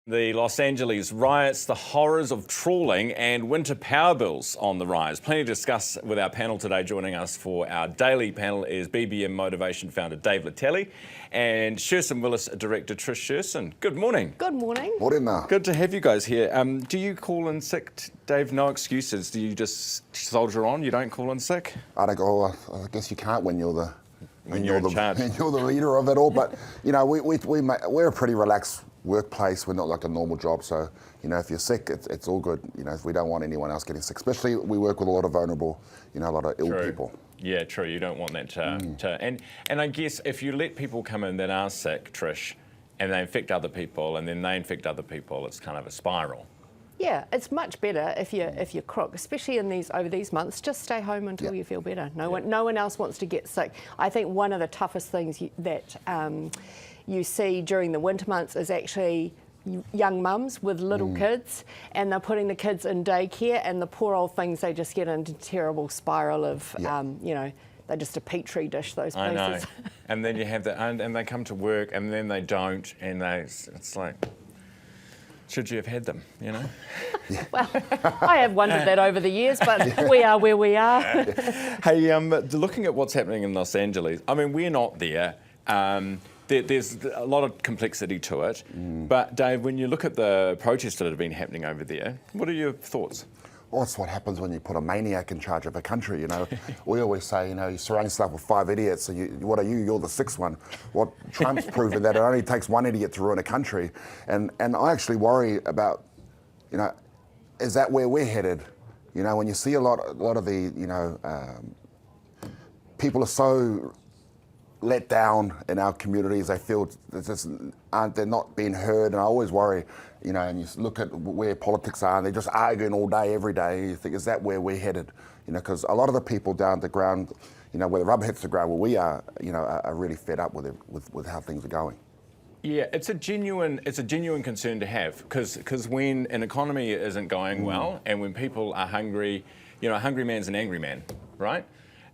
The Los Angeles riots, the horrors of trawling and winter power bills on the rise. Plenty to discuss with our panel today. Joining us for our daily panel is BBM Motivation founder Dave Letele and Sherson Willis director Trish Sherson. Good morning. Good morning. Morning now. Good to have you guys here. Do you call in sick, Dave? No excuses. Do you just soldier on? You don't call in sick? I don't go. I guess you can't when you're the you're in charge. You're the leader of it all. But you know, we're a pretty relaxed workplace. We're not like a normal job, so you know, if you're sick, it's all good. You know, we don't want anyone else getting sick. Especially we work with a lot of vulnerable, you know, a lot of ill people. Yeah, true. You don't want that and I guess if you let people come in that are sick, Trish, and they infect other people, and then they infect other people, it's kind of a spiral. Yeah, it's much better if you're crook, especially in over these months. Just stay home until you feel better. No one else wants to get sick. I think one of the toughest things that you see during the winter months is actually young mums with little kids, and they're putting the kids in daycare, and the poor old things, they just get into a terrible spiral of, you know, they're just a petri dish, those places. I know. And then you have that, and they come to work, and then they don't, and it's like, should you have had them, you know? Well, I have wondered that over the years, but we are where we are. Hey, looking at what's happening in Los Angeles, I mean, we're not there. There's a lot of complexity to it. But Dave, when you look at the protests that have been happening over there, what are your thoughts? Well, that's what happens when you put a maniac in charge of a country, you know. We always say, you know, you surround yourself with 5 idiots, and what are you? You're the sixth one. What Trump's proven that it only takes one idiot to ruin a country. And I actually worry about, you know, is that where we're headed? You know, when you see a lot of the, you know, people are so let down in our communities, they feel they're not being heard, and I always worry, you know, and you look at where politics are, and they're just arguing all day, every day, and you think, is that where we're headed? You know, because a lot of the people down the ground, you know, where the rubber hits the ground, where we are, you know, are really fed up with how things are going. Yeah, it's a genuine concern to have, because when an economy isn't going well, and when people are hungry, you know, a hungry man's an angry man, right?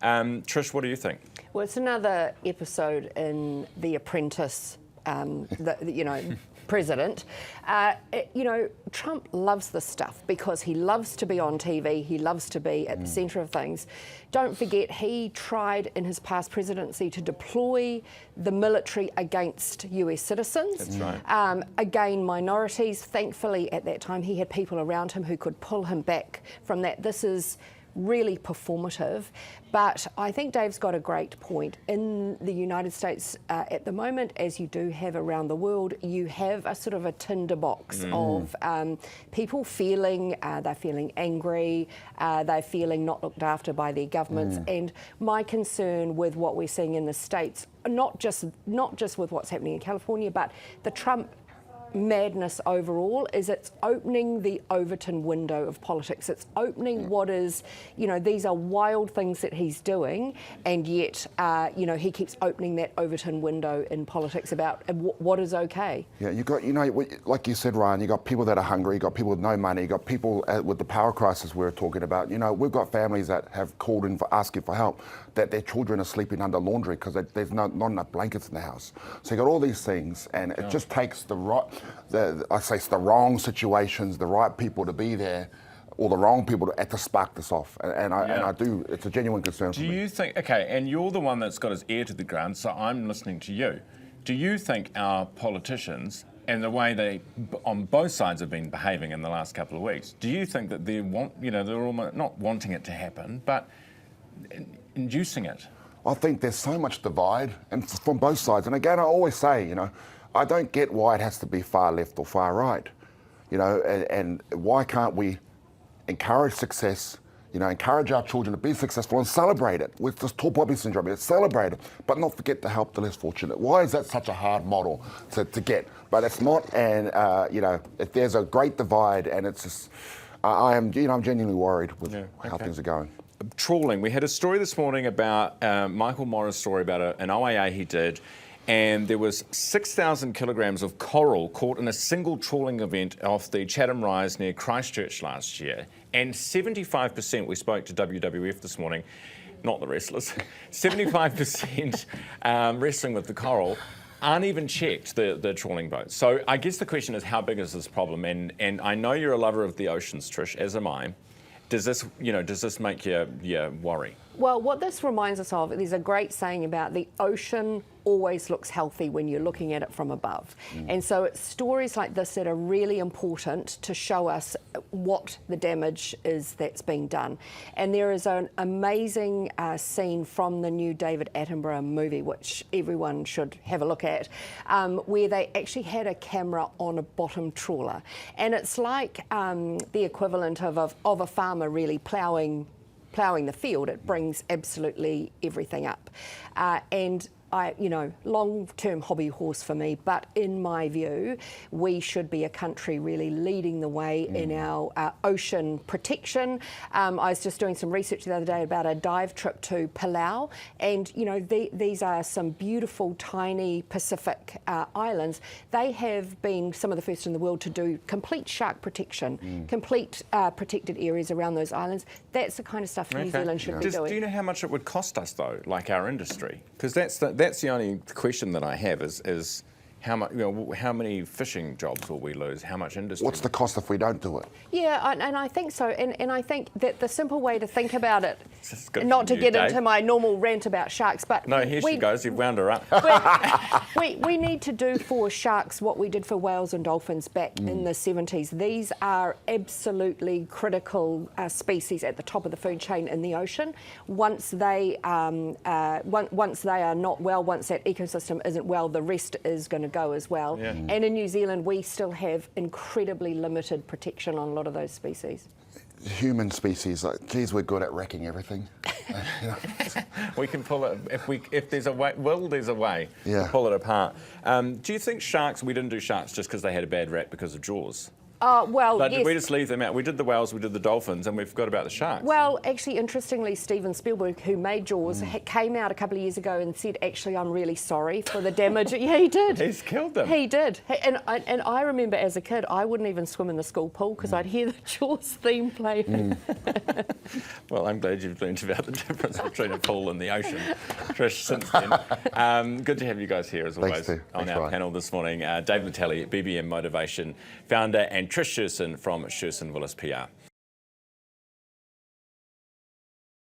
Trish, what do you think? Well, it's another episode in The Apprentice, you know, president. You know, Trump loves this stuff because he loves to be on TV, he loves to be at the centre of things. Don't forget, he tried in his past presidency to deploy the military against US citizens. That's right. Again, minorities. Thankfully, at that time, he had people around him who could pull him back from that. This is really performative, but I think Dave's got a great point. In the United States at the moment, as you do have around the world, you have a sort of a tinderbox of people feeling, they're feeling angry, they're feeling not looked after by their governments, and my concern with what we're seeing in the States, not just with what's happening in California, but the Trump madness overall, is it's opening the Overton window of politics. It's opening what is, you know, these are wild things that he's doing, and yet, you know, he keeps opening that Overton window in politics about what is okay. Yeah, you got, you know, like you said, Ryan, you got people that are hungry, you got people with no money, you got people with the power crisis we're talking about. You know, we've got families that have called in for asking for help, that their children are sleeping under laundry because there's not enough blankets in the house. So you got all these things, and it just takes the wrong situations, the right people to be there, or the wrong people to spark this off. And I do, it's a genuine concern for me. Do you think, okay, and you're the one that's got his ear to the ground, so I'm listening to you. Do you think our politicians, and the way they, on both sides, have been behaving in the last couple of weeks, do you think that they're almost not wanting it to happen, but inducing it? I think there's so much divide, and from both sides. And again, I always say, you know, I don't get why it has to be far left or far right, you know, and why can't we encourage success, you know, encourage our children to be successful and celebrate it with this tall poppy syndrome, celebrate it, but not forget to help the less fortunate. Why is that such a hard model to get? But it's not, and, you know, if there's a great divide, and it's just, I'm genuinely worried with how things are going. Trawling. We had a story this morning about Michael Morris' story about an OAA he did, and there was 6,000 kilograms of coral caught in a single trawling event off the Chatham Rise near Christchurch last year. And 75%, we spoke to WWF this morning, not the wrestlers, 75% wrestling with the coral aren't even checked, the trawling boats. So I guess the question is, how big is this problem? And I know you're a lover of the oceans, Trish, as am I. Does this make you worry? Well, what this reminds us of, there's a great saying about the ocean always looks healthy when you're looking at it from above. And so it's stories like this that are really important to show us what the damage is that's being done. And there is an amazing scene from the new David Attenborough movie, which everyone should have a look at, where they actually had a camera on a bottom trawler. And it's like the equivalent of a farmer really ploughing the field. It brings absolutely everything up. And long-term hobby horse for me, but in my view, we should be a country really leading the way in our ocean protection. I was just doing some research the other day about a dive trip to Palau, and these are some beautiful, tiny Pacific islands. They have been some of the first in the world to do complete shark protection, complete protected areas around those islands. That's the kind of stuff New Zealand should be doing. Do you know how much it would cost us, though, like our industry? Because that's the only question that I have is how much, how many fishing jobs will we lose? How much industry? What's the cost if we don't do it? Yeah, and I think so. And I think that the simple way to think about it, not to get into my normal rant about sharks, but no, here she goes. You've wound her up. we need to do for sharks what we did for whales and dolphins back in the 70s. These are absolutely critical species at the top of the food chain in the ocean. Once they are not well, once that ecosystem isn't well, the rest is going to go as well. Yeah. And in New Zealand, we still have incredibly limited protection on a lot of those species. Human species, geez, we're good at wrecking everything. We can pull it if there's a way. Well, there's a way to pull it apart. Do you think sharks? We didn't do sharks just because they had a bad rap because of Jaws. Well, but yes. Did we just leave them out? We did the whales, we did the dolphins, and we forgot about the sharks. Well, actually, interestingly, Steven Spielberg, who made Jaws, came out a couple of years ago and said, actually, I'm really sorry for the damage. Yeah, he did. He's killed them. He did. And I remember as a kid, I wouldn't even swim in the school pool because I'd hear the Jaws theme play. Well, I'm glad you've learned about the difference between a pool and the ocean, Trish, since then. Good to have you guys here, as always, on our panel this morning. Dave Letele, BBM Motivation founder, and Trish Sherson from Sherson Willis PR.